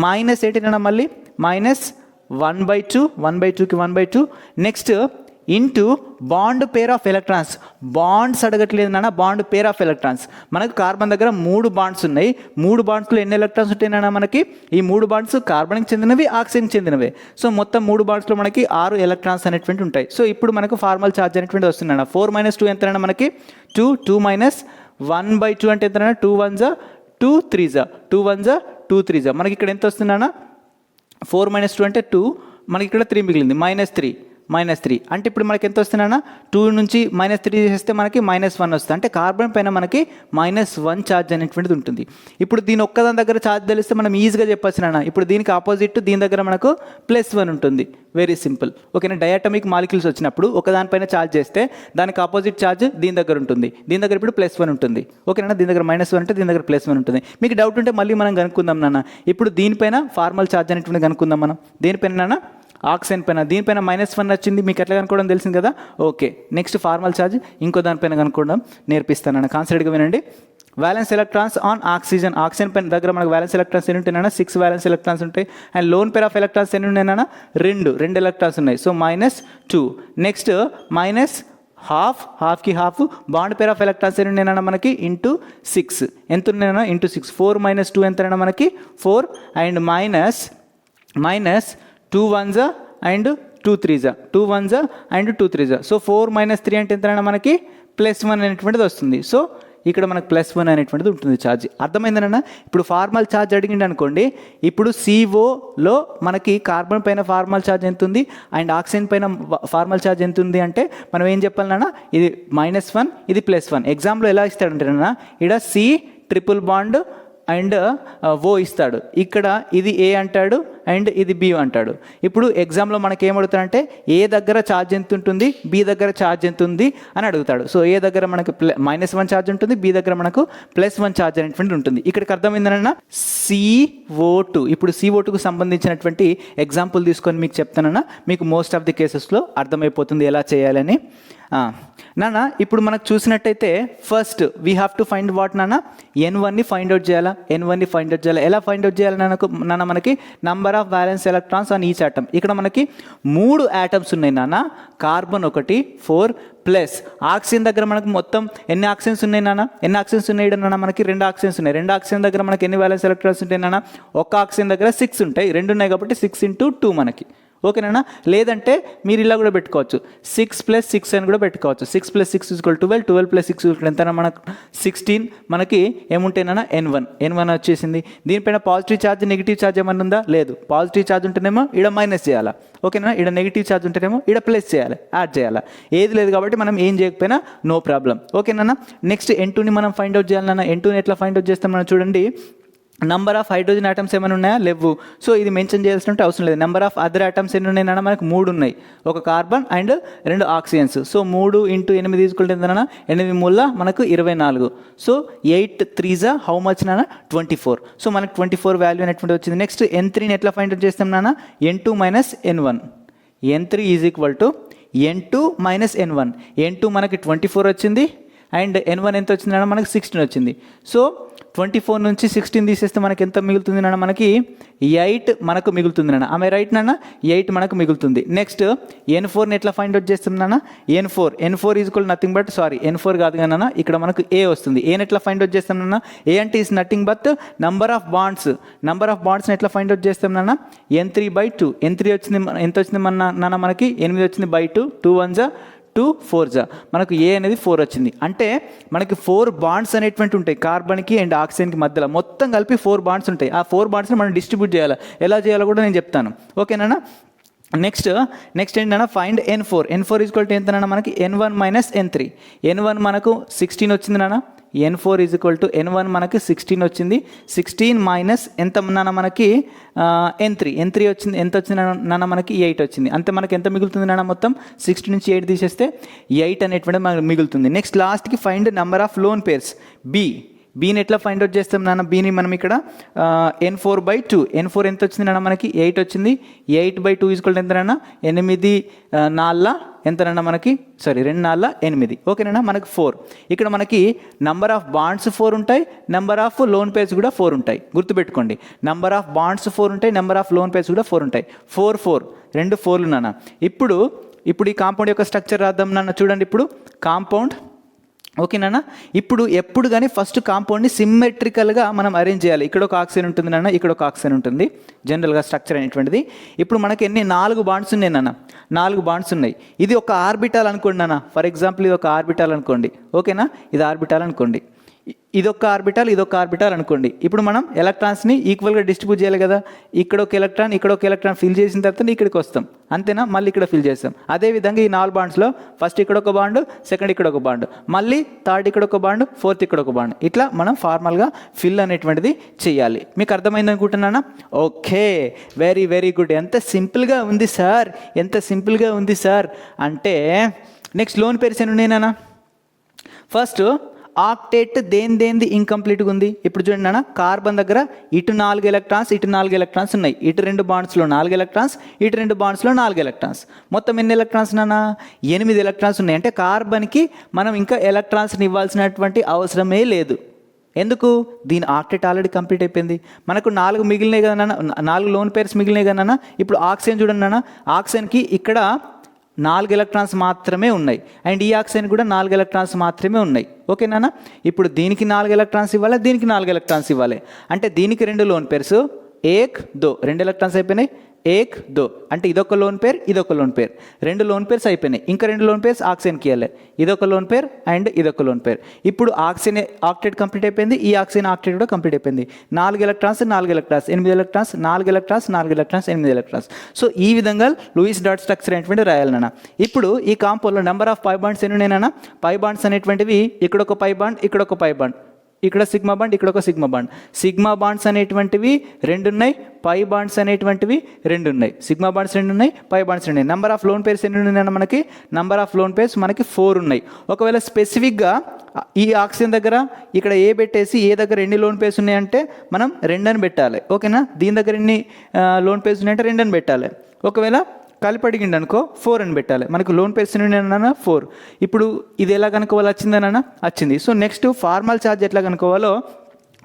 మైనస్ ఏంటి మళ్ళీ మైనస్ 1/2కి 1/2. Next into bond pair of electrons. Bonds అడగట్లేదు నాన్న, బాండ్ పేర్ ఆఫ్ ఎలక్ట్రాన్స్. మనకు కార్బన్ దగ్గర 3 బాండ్స్ ఉన్నాయి. 3 బాండ్స్లో ఎన్ని ఎలక్ట్రాన్స్ ఉంటాయి నాన్న మనకి? ఈ 3 బాండ్స్ కార్బన్కి చెందినవి, ఆక్సిజన్కి చెందినవి. సో మొత్తం 3 బాండ్స్లో మనకి 6 ఎలక్ట్రాన్స్ అనేటువంటి ఉంటాయి. సో ఇప్పుడు మనకు ఫార్మల్ ఛార్జ్ అనేటువంటి వస్తుంది అన్న. 4 - 2 ఎంతైనా మనకి 2. 2 - 1/2 అంటే ఎంతైనా 2 1s 2 3s 2 1s 2 3s. మనకి ఇక్కడ ఎంత వస్తుందన్న? 4 - 2 అంటే 2, మనకి ఇక్కడ 3 మిగిలింది, -3 అంటే ఇప్పుడు మనకి ఎంత వస్తుందన్న? 2 నుంచి -3 చేస్తే మనకి -1 వస్తుంది. అంటే కార్బన్ పైన మనకి -1 ఛార్జ్ అనేటువంటిది ఉంటుంది. ఇప్పుడు దీని ఒక్కదాని దగ్గర ఛార్జ్ తెలిస్తే మనం ఈజీగా చెప్పొచ్చు నాన్న. ఇప్పుడు దీనికి ఆపోజిట్ దీని దగ్గర మనకు +1 ఉంటుంది. Very simple. ఓకేనా, డయాటమిక్ మాలిక్యూల్స్ వచ్చినప్పుడు ఒకదానిపైన ఛార్జ్ చేస్తే దానికి ఆపోజిట్ ఛార్జ్ దీని దగ్గర ఉంటుంది. దీని దగ్గర ఇప్పుడు +1 ఉంటుంది. ఓకేనా, దీని దగ్గర -1 అంటే దీని దగ్గర +1 ఉంటుంది. మీకు డౌట్ ఉంటే మళ్ళీ మనం కనుక్కుందాం నాన్న. ఇప్పుడు దీనిపైన ఫార్మల్ ఛార్జ్ అనేటువంటి కనుక్కుందాం మనం. దేనిపైన నాన్న? ఆక్సిజన్ పైన. దీనిపైన -1 వచ్చింది, మీకు ఎట్లా కనుక్కోవడం తెలిసింది కదా. ఓకే, నెక్స్ట్ ఫార్మల్ ఛార్జ్ ఇంకో దానిపైన కనుక్కోవడం నేర్పిస్తాను. కాన్సన్ట్రేట్గా వినండి. Valence electrons on oxygen. Oxygen పైన దగ్గర మనకు వ్యాలెన్స్ ఎలక్ట్రాన్స్ ఎన్ని ఉంటాయి? 6 వ్యాలెన్స్ ఎలక్ట్రాన్స్ ఉంటాయి. And lone pair of electrons ఎన్ని ఉన్నాయి? 2 ఎలక్ట్రాన్స్ ఉన్నాయి. సో -2. నెక్స్ట్ హాఫ్కి half bond pair of electrons ఎన్ని ఉన్నాయన్నా మనకి? ×6. ఎంత ఉన్నాయన్నా? ×6. 4 - 2 ఎంతైనా మనకి 4 and minus 2 1s and 2 3s 2 1s and 2 3s. So 4 - 3 అంటే ఎంతైనా మనకి +1 అనేటువంటిది వస్తుంది. సో ఇక్కడ మనకు +1 అనేటువంటిది ఉంటుంది ఛార్జ్. అర్థమైందనన్నా? ఇప్పుడు ఫార్మల్ ఛార్జ్ అడిగింది అనుకోండి. ఇప్పుడు CO మనకి కార్బన్ పైన ఫార్మల్ ఛార్జ్ ఎంత ఉంది అండ్ ఆక్సిజన్ పైన ఫార్మల్ ఛార్జ్ ఎంత ఉంది అంటే మనం ఏం చెప్పాలన్నా? ఇది -1, ఇది +1. ఎగ్జామ్లో ఎలా ఇస్తాడంటే అన్న, ఇక్కడ C triple bond and O ఇస్తాడు. ఇక్కడ ఇది A అంటాడు, అండ్ ఇది బి అంటాడు. ఇప్పుడు ఎగ్జామ్లో మనకి ఏమడుగుతాడంటే ఏ దగ్గర ఛార్జ్ ఎంత ఉంటుంది, బి దగ్గర ఛార్జ్ ఎంత ఉంది అని అడుగుతాడు. సో ఏ దగ్గర మనకు -1 ఛార్జ్ ఉంటుంది, బి దగ్గర మనకు +1 ఛార్జ్ అనేటువంటి ఉంటుంది. ఇక్కడికి అర్థమైందన్న CO2. ఇప్పుడు CO2కు సంబంధించినటువంటి ఎగ్జాంపుల్ తీసుకొని మీకు చెప్తానన్నా మీకు మోస్ట్ ఆఫ్ ది కేసెస్లో అర్థమైపోతుంది ఎలా చేయాలని. నాన్న ఇప్పుడు మనకు చూసినట్టయితే first we have to find what నాన్న, N1ని ఫైండ్ అవుట్ చేయాలా. N1ని ఫైండ్ అవుట్ చేయాలా, ఎలా ఫైండ్ అవుట్ చేయాలి నాన్న మనకి number of violence electrons on each atom. ఇక్కడ మనకి 3 ఆటమ్స్ ఉన్నాయి నాన్న, కార్బన్ 1 4 ప్లస్ ఆక్సిజన్ దగ్గర మనకు మొత్తం ఎన్ని ఆక్సిజన్స్ ఉన్నాయి నాన్న, ఎన్ని ఆక్సిజన్స్ ఉన్నాయి నాన్న మనకి 2 ఆక్సిజన్స్ ఉన్నాయి. 2 ఆక్సిజన్ దగ్గర మనకి ఎన్ని వ్యాలెన్స్ ఎలక్ట్రాన్స్ ఉంటాయి నాన్న, ఒక ఆక్సిజన్ దగ్గర 6 ఉంటాయి, 2 ఉన్నాయి కాబట్టి 6 × 2 మనకి. ఓకేనా, లేదంటే మీరు ఇలా కూడా పెట్టుకోవచ్చు, 6 + 6 అని కూడా పెట్టుకోవచ్చు. 6 + 6 = 12, 12 + 6 ఎంత మనకు 16. మనకి ఏముంటేనా N1 వచ్చేసింది. దీనిపైన పాజిటివ్ ఛార్జ్ నెగిటివ్ ఛార్జ్ ఏమన్నా ఉందా, లేదు. పాజిటివ్ ఛార్జ్ ఉంటేనేమో ఇక్కడ మైనస్ చేయాలా, ఓకేనా. ఇక్కడ నెగిటివ్ ఛార్జ్ ఉంటేనేమో ఇక్కడ ప్లస్ చేయాలి, యాడ్ చేయాలా. ఏది లేదు కాబట్టి మనం ఏం చేయకపోయినా నో ప్రాబ్లం. ఓకేనా. నెక్స్ట్ N2ని మనం ఫైండ్ అవుట్ చేయాలన్నా. N2ని ఎట్లా ఫైండ్ అవుట్ చేస్తాం మనం చూడండి. నంబర్ ఆఫ్ హైడ్రోజన్ ఆటమ్స్ ఏమైనా ఉన్నాయా, లేవు. సో ఇది మెన్షన్ చేయాల్సిన అవసరం లేదు. నెంబర్ ఆఫ్ అదర్ ఆటమ్స్ ఎన్ని ఉన్నాయి నాన్న, మనకు 3 ఉన్నాయి, ఒక కార్బన్ అండ్ 2 ఆక్సిజన్స్. సో 3 × 8 తీసుకుంటే ఎంతనా, 8 3 మనకు 24. సో 8 3s హౌ మచ్ నాన్న, 24. సో మనకు 24 వాల్యూ అనేటువంటి వచ్చింది. నెక్స్ట్ N3ని ఎట్లా ఫైండ్ అవుట్ చేస్తాం నాన్న, N2 - N1. N3 = N2 - N1. N2 మనకి 24 వచ్చింది అండ్ N1 ఎంత వచ్చింది నాన్న, మనకి 16 వచ్చింది. సో 24 నుంచి 16 తీసేస్తే మనకి ఎంత మిగులుతుంది నాన్న, మనకి 8 మనకు మిగులుతుంది నాన్న. ఆమె రైట్ నాన్న, 8 మనకు మిగులుతుంది. నెక్స్ట్ N4ని ఎట్లా ఫైండ్ అవుట్ చేస్తాం నాన్న, N4 = nothing but, sorry N4 కాదు కానీ నాన్న, ఇక్కడ మనకు A వస్తుంది. ఏని ఎట్లా ఫైండ్ అవుట్ చేస్తాం నాన్న, ఏ అంటే is nothing but number of బాండ్స్ని ఎట్లా ఫైండ్ అవుట్ చేస్తాం నాన్న, N3/2. N3 వచ్చింది ఎంత వచ్చింది నాన్న, మనకి 8 వచ్చింది /2, 2 1s 2 4s, మనకు ఏ అనేది 4 వచ్చింది. అంటే మనకి 4 బాండ్స్ అనేటువంటి ఉంటాయి కార్బన్కి అండ్ ఆక్సిజన్కి మధ్యలో, మొత్తం కలిపి 4 బాండ్స్ ఉంటాయి. ఆ 4 బాండ్స్ని మనం డిస్ట్రిబ్యూట్ చేయాలి. ఎలా చేయాలో కూడా నేను చెప్తాను, ఓకేనా. నెక్స్ట్ ఏంటన్నా, ఫైండ్ N4 = ఎంతనా మనకి, N1 - N3. N1 మనకు 16 వచ్చింది నాన్న, N4 = N1 మనకి 16 వచ్చింది. 16 - ఎంత నాన్న మనకి N3 వచ్చింది, ఎంత వచ్చింది నాన్న మనకి 8 వచ్చింది. అంతే మనకి ఎంత మిగులుతుంది నాన్న, మొత్తం 16 నుంచి 8 తీసేస్తే 8 అనేటువంటి మనకు మిగులుతుంది. నెక్స్ట్ లాస్ట్కి find number of lone pairs బీని ఎట్లా ఫైండ్ అవుట్ చేస్తాం నాన్న, బీని మనం ఇక్కడ N4/2. N4 ఎంత వచ్చింది నాన్న, మనకి 8 వచ్చింది. 8/2 = ఎంత నాన్న, 8 4 ఎంత నాన్న మనకి, సారీ 2 4 8, ఓకేనా. మనకి 4. ఇక్కడ మనకి నంబర్ ఆఫ్ బాండ్స్ 4 ఉంటాయి, నెంబర్ ఆఫ్ లోన్ పేర్స్ కూడా 4 ఉంటాయి. గుర్తుపెట్టుకోండి, నంబర్ ఆఫ్ బాండ్స్ 4 ఉంటాయి, నెంబర్ ఆఫ్ లోన్ పేర్స్ కూడా 4 ఉంటాయి. 4 2 4లు నాన్న. ఇప్పుడు ఈ కాంపౌండ్ యొక్క స్ట్రక్చర్ రాద్దాం నాన్న. చూడండి ఇప్పుడు కాంపౌండ్, ఓకేనా. ఇప్పుడు ఎప్పుడు కానీ ఫస్ట్ కాంపౌండ్ని సిమ్మెట్రికల్గా మనం అరేంజ్ చేయాలి. ఇక్కడ ఒక ఆక్సిజన్ ఉంటుంది నాన్న, ఇక్కడ ఒక ఆక్సిజన్ ఉంటుంది, జనరల్గా స్ట్రక్చర్ అనేటువంటిది. ఇప్పుడు మనకి 4 బాండ్స్ ఉన్నాయి నాన్న, 4 బాండ్స్ ఉన్నాయి. ఇది ఒక ఆర్బిటాల్ అనుకోండి నాన్న, ఫర్ ఎగ్జాంపుల్ ఇది ఒక ఆర్బిటాల్ అనుకోండి, ఓకేనా. ఇది ఆర్బిటాల్ అనుకోండి, ఇదొక ఆర్బిటాల్ అనుకోండి. ఇప్పుడు మనం ఎలక్ట్రాన్స్ని ఈక్వల్గా డిస్ట్రిబ్యూట్ చేయాలి కదా. ఇక్కడ ఒక ఎలక్ట్రాన్ ఫిల్ చేసిన తర్వాత ఇక్కడికి వస్తాం, అంతేనా. మళ్ళీ ఇక్కడ ఫిల్ చేస్తాం. అదేవిధంగా ఈ 4 బాండ్స్లో ఫస్ట్ ఇక్కడ ఒక బాండ్, సెకండ్ ఇక్కడ ఒక బాండ్, మళ్ళీ థర్డ్ ఇక్కడ ఒక బాండ్, ఫోర్త్ ఇక్కడ ఒక బాండ్, ఇట్లా మనం ఫార్మల్గా ఫిల్ అనేటువంటిది చేయాలి. మీకు అర్థమైంది అనుకుంటున్నానా? Okay, very very good. ఎంత సింపుల్గా ఉంది సార్ అంటే నెక్స్ట్ లోన్ పేర్స్ ఎన్ని ఉన్నాయి నాన్న. ఫస్ట్ ఆక్టేట్ దేనిది ఇంకంప్లీట్గా ఉంది. ఇప్పుడు చూడండి నాన్న, కార్బన్ దగ్గర ఇటు 4 ఎలక్ట్రాన్స్, ఇటు 4 ఎలక్ట్రాన్స్ ఉన్నాయి. ఇటు 2 బాండ్స్లో 4 ఎలక్ట్రాన్స్, ఇటు 2 బాండ్స్లో 4 ఎలక్ట్రాన్స్. మొత్తం ఎన్ని ఎలక్ట్రాన్స్ నాన్న, 8 ఎలక్ట్రాన్స్ ఉన్నాయి. అంటే కార్బన్కి మనం ఇంకా ఎలక్ట్రాన్స్ని ఇవ్వాల్సినటువంటి అవసరమే లేదు. ఎందుకు, దీని ఆక్టేట్ ఆల్రెడీ కంప్లీట్ అయిపోయింది. మనకు 4 మిగిలినాయి కదా నాన్న, 4 లోన్ పేర్స్ మిగిలినాయి కదా నాన్న. ఇప్పుడు ఆక్సిజన్ చూడండి నాన్న, ఆక్సిజన్కి ఇక్కడ 4 ఎలక్ట్రాన్స్ మాత్రమే ఉన్నాయి అండ్ ఈ ఆక్సిజన్ కూడా 4 ఎలక్ట్రాన్స్ మాత్రమే ఉన్నాయి, ఓకేనా. ఇప్పుడు దీనికి 4 ఎలక్ట్రాన్స్ ఇవ్వాలి, దీనికి 4 ఎలక్ట్రాన్స్ ఇవ్వాలి. అంటే దీనికి 2 లోన్ పేర్స్, 1 2, 2 ఎలక్ట్రాన్స్ అయిపోయినాయి. 1 2 అంటే ఇదొక లోన్ పేర్, ఇదొక లోన్ పేర్, 2 లోన్ పేర్స్ అయిపోయినాయి. ఇంకా 2 లోన్ పేర్స్ ఆక్సిజన్కి ఇవ్వాలి, ఇదొక లోన్ పేర్ అండ్ ఇదొక లోన్ పేర్. ఇప్పుడు ఆక్సిజన్ ఆక్టేట్ కంప్లీట్ అయిపోయింది, ఈ ఆక్సిజన్ ఆక్టేట్ కూడా కంప్లీట్ అయిపోయింది. 4 electrons 4 electrons 8 electrons, 4 electrons 4 electrons 8 electrons. So ఈ విధంగా లూయిస్ డాట్ స్ట్రక్చర్ అనేటువంటి రాయాలన్నా. ఇప్పుడు ఈ కాంపౌండ్లో నెంబర్ ఆఫ్ పై బాండ్స్ ఎన్ని ఉన్నాయన్నా, పై బాండ్స్ అనేటువంటివి ఇక్కడ ఒక పై బాండ్, ఇక్కడ ఒక పై బాండ్, ఇక్కడ సిగ్మా బాండ్, ఇక్కడ ఒక సిగ్మా బాండ్. సిగ్మా బాండ్స్ అనేటువంటివి 2 ఉన్నాయి, పై బాండ్స్ అనేటువంటివి 2 ఉన్నాయి. సిగ్మా బాండ్స్ 2 ఉన్నాయి, పై బాండ్స్ 2 ఉన్నాయి. నెంబర్ ఆఫ్ లోన్ పేర్స్ ఎన్ని ఉన్నాయి మనకి? నెంబర్ ఆఫ్ లోన్ పేర్స్ మనకి 4 ఉన్నాయి. ఒకవేళ స్పెసిఫిక్గా ఈ ఆక్సిజన్ దగ్గర ఇక్కడ ఏ పెట్టేసి ఏ దగ్గర ఎన్ని లోన్ పేర్స్ ఉన్నాయంటే మనం 2 అని పెట్టాలి. ఓకేనా? దీని దగ్గర ఎన్ని లోన్ పేర్స్ ఉన్నాయంటే 2 అని పెట్టాలి. ఒకవేళ కలిపి అడిగిండు అనుకో 4 అని పెట్టాలి. మనకు లోన్ పేర్స్ అన్న 4. ఇప్పుడు ఇది ఎలా కనుక్కోవాలి? వచ్చిందన్న వచ్చింది. సో నెక్స్ట్ ఫార్మల్ ఛార్జ్ ఎట్లా కనుక్కోవాలో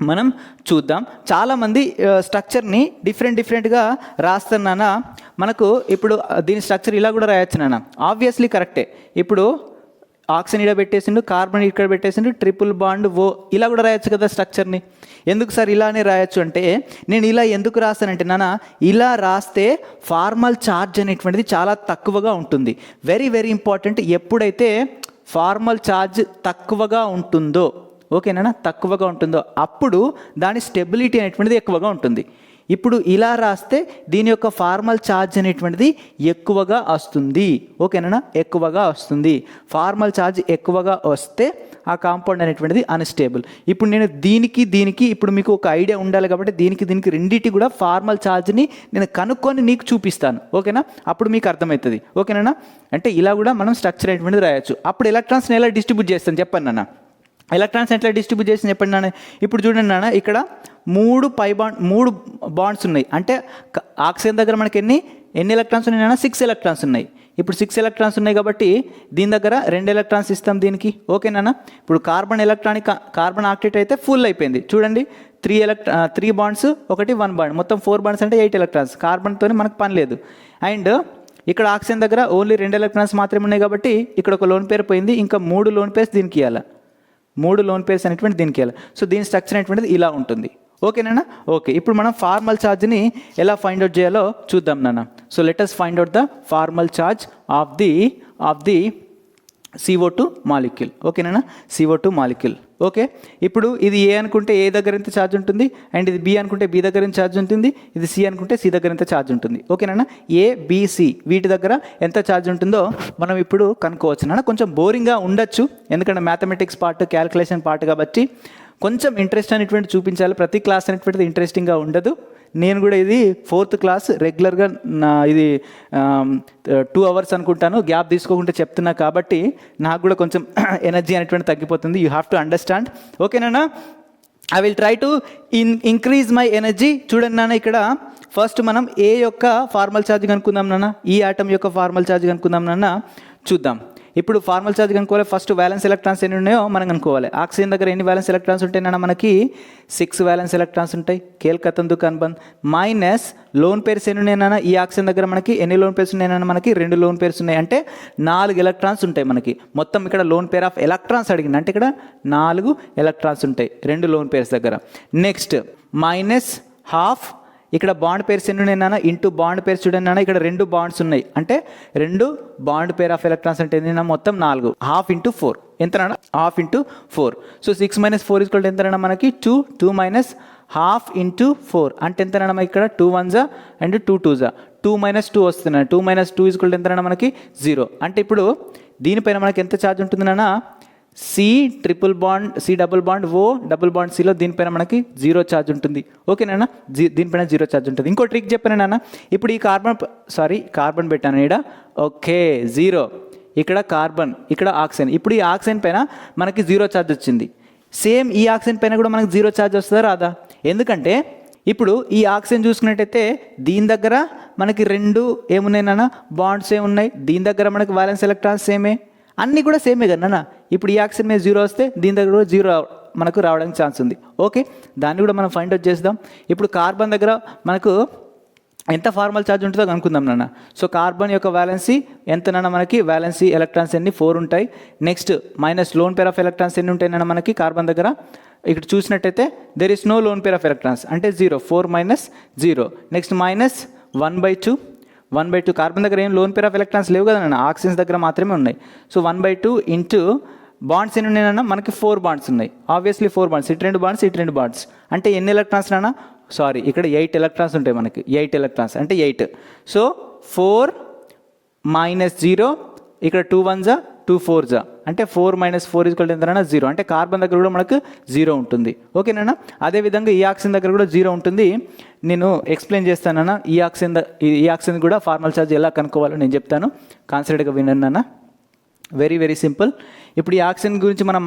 మనం చూద్దాం. చాలామంది స్ట్రక్చర్ని డిఫరెంట్గా రాస్తున్నానా. మనకు ఇప్పుడు దీని స్ట్రక్చర్ ఇలా కూడా రాయొచ్చు నాన్న. ఆబ్వియస్లీ కరెక్టే. ఇప్పుడు ఆక్సిజన్ ఇక్కడ పెట్టేసిండు, కార్బన్ ఇక్కడ పెట్టేసిండు, ట్రిపుల్ బాండ్ ఓ ఇలా కూడా రాయొచ్చు కదా స్ట్రక్చర్ని. ఎందుకు సార్ ఇలానే రాయొచ్చు అంటే, నేను ఇలా ఎందుకు రాస్తానంటే నాన్న, ఇలా రాస్తే ఫార్మల్ ఛార్జ్ అనేటువంటిది చాలా తక్కువగా ఉంటుంది. Very very important. ఎప్పుడైతే ఫార్మల్ ఛార్జ్ తక్కువగా ఉంటుందో, ఓకేనా, తక్కువగా ఉంటుందో అప్పుడు దాని స్టెబిలిటీ అనేటువంటిది ఎక్కువగా ఉంటుంది. ఇప్పుడు ఇలా రాస్తే దీని యొక్క ఫార్మల్ ఛార్జ్ అనేటువంటిది ఎక్కువగా వస్తుంది. ఓకేనా, ఎక్కువగా వస్తుంది. ఫార్మల్ ఛార్జ్ ఎక్కువగా వస్తే ఆ కాంపౌండ్ అనేటువంటిది అన్స్టేబుల్. ఇప్పుడు నేను దీనికి ఇప్పుడు మీకు ఒక ఐడియా ఉండాలి కాబట్టి దీనికి రెండింటి కూడా ఫార్మల్ ఛార్జ్ని నేను కనుక్కొని నీకు చూపిస్తాను. ఓకేనా? అప్పుడు మీకు అర్థమవుతుంది. ఓకేనా? అంటే ఇలా కూడా మనం స్ట్రక్చర్ అనేటువంటిది రాయొచ్చు. అప్పుడు ఎలక్ట్రాన్స్ని ఎలా డిస్ట్రిబ్యూట్ చేస్తాను చెప్పండి నాన్న. ఎలక్ట్రాన్స్ ఎట్లా డిస్ట్రిబ్యూట్ చేసి చెప్పండి నాన్న. ఇప్పుడు చూడండి నాన్న, ఇక్కడ 3 బాండ్స్ ఉన్నాయి. అంటే ఆక్సిజన్ దగ్గర మనకి ఎన్ని ఎలక్ట్రాన్స్ ఉన్నాయి నాన్న? 6 ఎలక్ట్రాన్స్ ఉన్నాయి. ఇప్పుడు 6 ఎలక్ట్రాన్స్ ఉన్నాయి కాబట్టి దీని దగ్గర 2 ఎలక్ట్రాన్స్ ఇస్తాం దీనికి. ఓకేనా? ఇప్పుడు కార్బన్ ఆక్టేట్ అయితే ఫుల్ అయిపోయింది. చూడండి, 3 బాండ్స్, 1 బాండ్, మొత్తం 4 బాండ్స్ అంటే 8 ఎలక్ట్రాన్స్. కార్బన్తో మనకు పని లేదు. అండ్ ఇక్కడ ఆక్సిజన్ దగ్గర ఓన్లీ 2 ఎలక్ట్రాన్స్ మాత్రమే ఉన్నాయి కాబట్టి ఇక్కడ ఒక లోన్ పేరు పోయింది. ఇంకా 3 లోన్ పేర్స్ దీనికి ఇవ్వాలి. 3 లోన్ పేర్స్ అనేటువంటి దీనికి వెళ్ళాలి. సో దీని స్ట్రక్చర్ అనేటువంటిది ఇలా ఉంటుంది. ఓకేనా? ఓకే. ఇప్పుడు మనం ఫార్మల్ ఛార్జ్ని ఎలా ఫైండ్ అవుట్ చేయాలో చూద్దాం నాన్న. So let us find out the formal charge of the CO2 molecule. ఓకేనా? CO2 molecule. ఓకే. ఇప్పుడు ఇది ఏ అనుకుంటే ఏ దగ్గర ఎంత ఛార్జ్ ఉంటుంది, అండ్ ఇది బి అనుకుంటే బి దగ్గర ఎంత ఛార్జ్ ఉంటుంది, ఇది సి అనుకుంటే సి దగ్గర ఎంత ఛార్జ్ ఉంటుంది. ఓకేనా? ఏ, బి, సి వీటి దగ్గర ఎంత ఛార్జ్ ఉంటుందో మనం ఇప్పుడు కనుక్కోవచ్చు నాన్న. కొంచెం బోరింగ్గా ఉండొచ్చు, ఎందుకంటే మ్యాథమెటిక్స్ పార్ట్, క్యాలిక్యులేషన్ పార్ట్ కాబట్టి కొంచెం ఇంట్రెస్ట్ అనేటువంటి చూపించాలి. ప్రతి క్లాస్ అనేటువంటిది ఇంట్రెస్టింగ్గా ఉండదు. నేను కూడా ఇది 4th క్లాస్ రెగ్యులర్గా ఇది 2 hours అనుకుంటాను, గ్యాప్ తీసుకోకుండా చెప్తున్నా కాబట్టి నాకు కూడా కొంచెం ఎనర్జీ అనేటువంటి తగ్గిపోతుంది. You have to understand. ఓకేనా? I will try to increase my energy. చూడండి నాన్న, ఇక్కడ ఫస్ట్ మనం ఏ యొక్క ఫార్మల్ ఛార్జ్ కనుక్కుందాం నాన్న. ఈ ఆటమ్ యొక్క ఫార్మల్ ఛార్జ్ కనుక్కుందాం నాన్న. చూద్దాం. ఇప్పుడు ఫార్మల్ ఛార్జ్ కనుక్కోవాలి. ఫస్ట్ వ్యాలెన్స్ ఎలక్ట్రాన్స్ ఎన్ని ఉన్నాయో మనం కనుక్కోవాలి. ఆక్సిజన్ దగ్గర ఎన్ని వ్యాలెన్స్ ఎలక్ట్రాన్స్ ఉంటాయి మనకి? 6 వ్యాలెన్స్ ఎలక్ట్రాన్స్ ఉంటాయి. కేల్కతం దుకాన్ బంద్ మైనస్ లోన్ పేర్స్ ఎన్ని ఉన్నాయన్నా? ఈ ఆక్సిజన్ దగ్గర మనకి ఎన్ని లోన్ పేర్స్ ఉన్నాయన్నా? మనకి 2 లోన్ పేర్స్ ఉన్నాయి. అంటే 4 ఎలక్ట్రాన్స్ ఉంటాయి మనకి. మొత్తం ఇక్కడ లోన్ పేర్ ఆఫ్ ఎలక్ట్రాన్స్ అడిగింది అంటే ఇక్కడ 4 ఎలక్ట్రాన్స్ ఉంటాయి 2 లోన్ పేర్స్ దగ్గర. నెక్స్ట్ మైనస్ హాఫ్, ఇక్కడ బాండ్ పేర్స్ ఎన్ని ఉన్నాయన్నా? ఇంటూ బాండ్ పేర్స్ చూడండి నాన్న, ఇక్కడ 2 బాండ్స్ ఉన్నాయి. అంటే 2 బాండ్ పేర్ ఆఫ్ ఎలక్ట్రాన్స్ అంటే ఏంటన్నా? మొత్తం 4. హాఫ్ ఇంటూ 4 ఎంతనా? Half into 4. సో 6 - 4 = ఎంతనా మనకి? 2. 2 - హాఫ్ ఇంటూ 4 అంటే ఎంతనా మనకి? ఇక్కడ 2 1s అండ్ 2 2s. 2 - 2 వస్తున్నాయి. 2 - 2 = ఎంతనా మనకి? 0. అంటే ఇప్పుడు దీనిపైన మనకి ఎంత ఛార్జ్ ఉంటుంది నాన్న? C triple bond, C double bond, O double bond సిలో దీనిపైన మనకి 0 ఛార్జ్ ఉంటుంది. ఓకేనా? దీనిపైన 0 ఛార్జ్ ఉంటుంది. ఇంకో ట్రిక్ చెప్పాను నాన్న. ఇప్పుడు ఈ కార్బన్ పెట్టాను ఇక్కడ. ఓకే, 0. ఇక్కడ కార్బన్, ఇక్కడ ఆక్సిజన్. ఇప్పుడు ఈ ఆక్సిజన్ పైన మనకి 0 ఛార్జ్ వచ్చింది. సేమ్ ఈ ఆక్సిజన్ పైన కూడా మనకి 0 ఛార్జ్ వస్తుందా రాదా? ఎందుకంటే ఇప్పుడు ఈ ఆక్సిజన్ చూసుకున్నట్టయితే దీని దగ్గర మనకి 2 ఏమున్నాయి నాన్న? బాండ్స్ ఏమున్నాయి. దీని దగ్గర మనకి వ్యాలెన్స్ ఎలక్ట్రాన్స్ సేమే, అన్నీ కూడా సేమే కదా నాన్న. ఇప్పుడు ఈ ఆక్సిజన్ మీద 0 వస్తే దీని దగ్గర కూడా 0 మనకు రావడానికి ఛాన్స్ ఉంది. ఓకే, దాన్ని కూడా మనం ఫైండ్ అవుట్ చేద్దాం. ఇప్పుడు కార్బన్ దగ్గర మనకు ఎంత ఫార్మల్ ఛార్జ్ ఉంటుందో కనుక్కుందాం నాన్న. సో కార్బన్ యొక్క వ్యాలెన్సీ ఎంత నాన్న? మనకి వ్యాలెన్సీ ఎలక్ట్రాన్స్ ఎన్ని? 4 ఉంటాయి. Next minus lone pair of electrons ఎన్ని ఉంటాయి నాన్న మనకి కార్బన్ దగ్గర? ఇక్కడ చూసినట్టయితే there is no lone pair of electrons అంటే 0. 4 - 0. Next minus 1/2. 1/2 కార్బన్ దగ్గర ఏం లోన్ పేర్ ఆఫ్ ఎలక్ట్రాన్స్ లేవు కదా నాన్న, ఆక్సిజన్స్ దగ్గర మాత్రమే ఉన్నాయి. సో 1/2 ఇంటూ బాండ్స్ ఎన్ని ఉన్నాయన్నా? మనకి 4 బాండ్స్ ఉన్నాయి. ఆబ్వియస్లీ 4 బాండ్స్, ఇటు 2 బాండ్స్, ఇటు 2 బాండ్స్. అంటే ఎన్ని ఎలక్ట్రాన్స్ నాన్న? సారీ, ఇక్కడ 8 ఎలక్ట్రాన్స్ ఉంటాయి మనకి. 8 ఎలక్ట్రాన్స్ అంటే 8. సో 4 - 0, ఇక్కడ 2 1s 2 4s అంటే 4 - 4 = ఎంతనా 0. అంటే కార్బన్ దగ్గర కూడా మనకు 0 ఉంటుంది. ఓకేనా? అదేవిధంగా ఈ ఆక్సిజన్ దగ్గర కూడా 0 ఉంటుంది. నేను ఎక్స్ప్లెయిన్ చేస్తానన్నా ఈ ఆక్సిజన్ కూడా ఫార్మల్ ఛార్జ్ ఎలా కనుక్కోవాలో నేను చెప్తాను. కాన్సన్ట్రేట్గా వినన్నా. Very very simple. ఇప్పుడు ఈ ఆక్సిజన్ గురించి మనం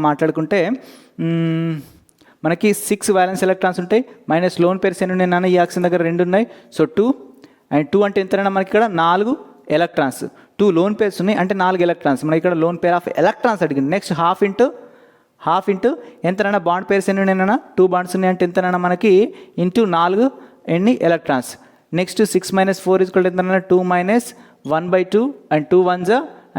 మాట్లాడుకుంటే మనకి 6 వ్యాలెన్స్ ఎలక్ట్రాన్స్ ఉంటాయి. మైనస్ లోన్ పేర్స్ ఎన్ని ఉన్నాయి నాన్న? ఈ ఆక్సిజన్ దగ్గర 2 ఉన్నాయి. సో 2 అండ్ 2 అంటే ఎంతైనా మనకి ఇక్కడ 4 ఎలక్ట్రాన్స్. 2 లోన్ పేర్స్ ఉన్నాయి అంటే 4 ఎలక్ట్రాన్స్. మనకి ఇక్కడ లోన్ పేర్ ఆఫ్ ఎలక్ట్రాన్స్ అడిగింది. నెక్స్ట్ హాఫ్ ఇంటూ ఎంతైనా బాండ్ పేర్స్ ఎన్ని ఉన్నాయన్నా? 2 బాండ్స్ ఉన్నాయి అంటే ఎంతైనా మనకి ఇంటూ 4 ఎన్ని ఎలక్ట్రాన్స్. నెక్స్ట్ 6 - 4 = ఎంతైనా 2 - 1/2 అండ్ 2 1s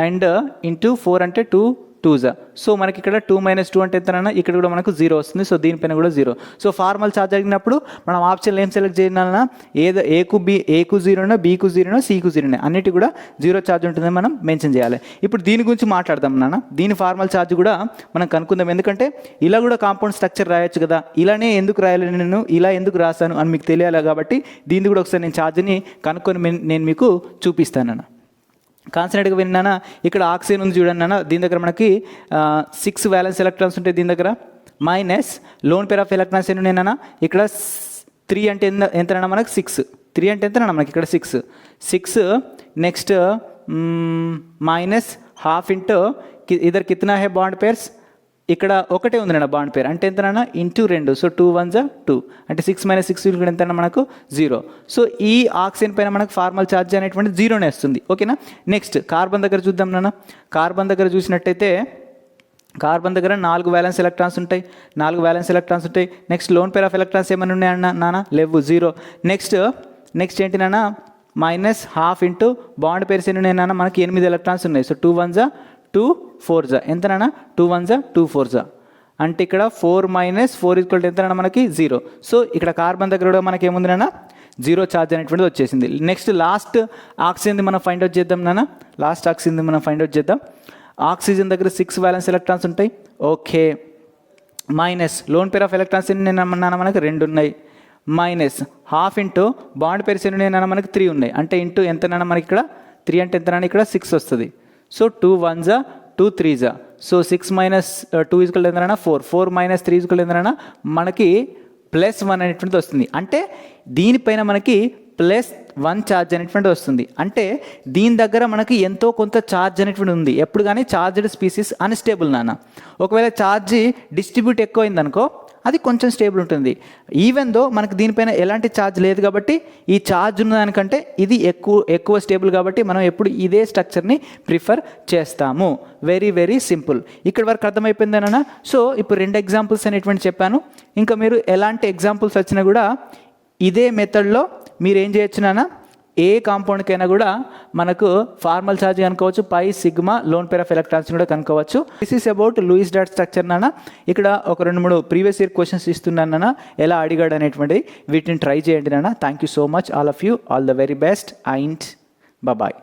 అండ్ ఇంటూ 4 అంటే 2 2s. సో మనకి ఇక్కడ 2 - 2 అంటే ఎంతనన్నా? ఇక్కడ కూడా మనకు 0 వస్తుంది. సో దీనిపైన కూడా 0. సో ఫార్మల్ ఛార్జ్ అడిగినప్పుడు మనం ఆప్షన్ ఏం సెలెక్ట్ చేయాలన్నా? ఏదో ఏకు 0, బీకు 0, సికు 0 అన్నిటి కూడా 0 ఛార్జ్ ఉంటుందని మనం మెన్షన్ చేయాలి. ఇప్పుడు దీని గురించి మాట్లాడదాం నాన్న. దీని ఫార్మల్ ఛార్జ్ కూడా మనం కనుక్కుందాం. ఎందుకంటే ఇలా కూడా కాంపౌండ్ స్ట్రక్చర్ రాయొచ్చు కదా. ఇలానే ఎందుకు రాయాలి నేను, ఇలా ఎందుకు రాశాను అని మీకు తెలియాలి కాబట్టి దీన్ని కూడా ఒకసారి నేను ఛార్జ్ని కనుక్కొని నేను మీకు చూపిస్తానన్న. కాన్సన్ట్రేట్గా విన్నానా? ఇక్కడ ఆక్సిజన్ ఉంది చూడండి నాన్న. దీని దగ్గర మనకి 6 వ్యాలెన్స్ ఎలక్ట్రాన్స్ ఉంటాయి. దీని దగ్గర minus lone pair of electrons ఎన్ని ఉన్నాయన్నా? ఇక్కడ 3 అంటే ఎంతనన్నా మనకి 6. 3 అంటే ఎంతనన్నా మనకి ఇక్కడ 6. నెక్స్ట్ మైనస్ హాఫ్ ఇంటూ ఇద్దరు కిतना है బాండ్ పేర్స్? ఇక్కడ ఒకటే ఉంది నాన్న బాండ్ పేర్ అంటే ఎంతనన్నా? ఇంటూ 2. సో 2 1s 2 అంటే 6 - 6 కూడా ఎంతన్నా మనకు 0. సో ఈ ఆక్సిజన్ పైన మనకు ఫార్మల్ ఛార్జ్ అనేటువంటి 0నే వస్తుంది. ఓకేనా? నెక్స్ట్ కార్బన్ దగ్గర చూద్దాం నాన్న. కార్బన్ దగ్గర చూసినట్టయితే కార్బన్ దగ్గర 4 వ్యాలెన్స్ ఎలక్ట్రాన్స్ ఉంటాయి. Next loan pair of electrons ఏమైనా ఉన్నాయి నాన్న? లేవు, 0. నెక్స్ట్ ఏంటి నాన్న? Minus half into bond pairs ఎన్ని ఉన్నాయి నాన్న? మనకి 8 ఎలక్ట్రాన్స్ ఉన్నాయి. సో 2 1s 2 4s ఎంతనా? 2 1s 2 4s అంటే ఇక్కడ 4 - 4 = ఎంతనా మనకి 0. సో ఇక్కడ కార్బన్ దగ్గర కూడా మనకి ఏముంది నాన్న? 0 ఛార్జ్ అనేటువంటిది వచ్చేసింది. నెక్స్ట్ లాస్ట్ ఆక్సిజన్ మనం ఫైండ్ అవుట్ చేద్దాం నాన్న. ఆక్సిజన్ దగ్గర 6 వ్యాలెన్స్ ఎలక్ట్రాన్స్ ఉంటాయి. Okay. Minus lone pair of electrons ఎన్ని నాన్న? మనకి 2 ఉన్నాయి. Minus half into bond pairs ఎన్ని ఉన్నాయి నాన్న? మనకి 3 ఉన్నాయి. అంటే ఇంటూ ఎంతనా మనకి ఇక్కడ 3 అంటే ఎంతనా? ఇక్కడ 6 వస్తుంది. So 2 1s 2 3s. సో 6 - 2 = ఎంతనా? 4. 4 - 3 = ఎంతనా? మనకి +1 అనేటువంటిది వస్తుంది. అంటే దీనిపైన మనకి +1 ఛార్జ్ అనేటువంటి వస్తుంది. అంటే దీని దగ్గర మనకి ఎంతో కొంత ఛార్జ్ అనేటువంటి ఉంది. ఎప్పుడు కానీ ఛార్జ్డ్ స్పీసీస్ అన్స్టేబుల్ నాన్న. ఒకవేళ ఛార్జ్ డిస్ట్రిబ్యూట్ ఎక్కువైంది అనుకో అది కొంచెం స్టేబుల్ ఉంటుంది. ఈవెన్ దో మనకి దీనిపైన ఎలాంటి ఛార్జ్ లేదు కాబట్టి ఈ ఛార్జ్ ఉన్న దానికంటే ఇది ఎక్కువ స్టేబుల్ కాబట్టి మనం ఎప్పుడు ఇదే స్ట్రక్చర్ని ప్రిఫర్ చేస్తాము. Very very simple. ఇక్కడ వరకు అర్థమైపోయిందన్న. సో ఇప్పుడు 2 ఎగ్జాంపుల్స్ అనేటువంటి చెప్పాను. ఇంకా మీరు ఎలాంటి ఎగ్జాంపుల్స్ వచ్చినా కూడా ఇదే మెథడ్లో మీరు ఏం చేయొచ్చు నాన్న? ఏ కాంపౌండ్కైనా కూడా మనకు ఫార్మల్ ఛార్జ్ కనుకోవచ్చు. Pi sigma lone pair of electrons కూడా కనుకోవచ్చు. This is about Lewis dot structure నాన్న. ఇక్కడ ఒక 2-3 ప్రీవియస్ ఇయర్ క్వశ్చన్స్ ఇస్తున్నాను నాన్న, ఎలా అడిగాడు అనేటువంటిది. వీటిని ట్రై చేయండి నాన్న. Thank you so much all of you. All the very best and bye.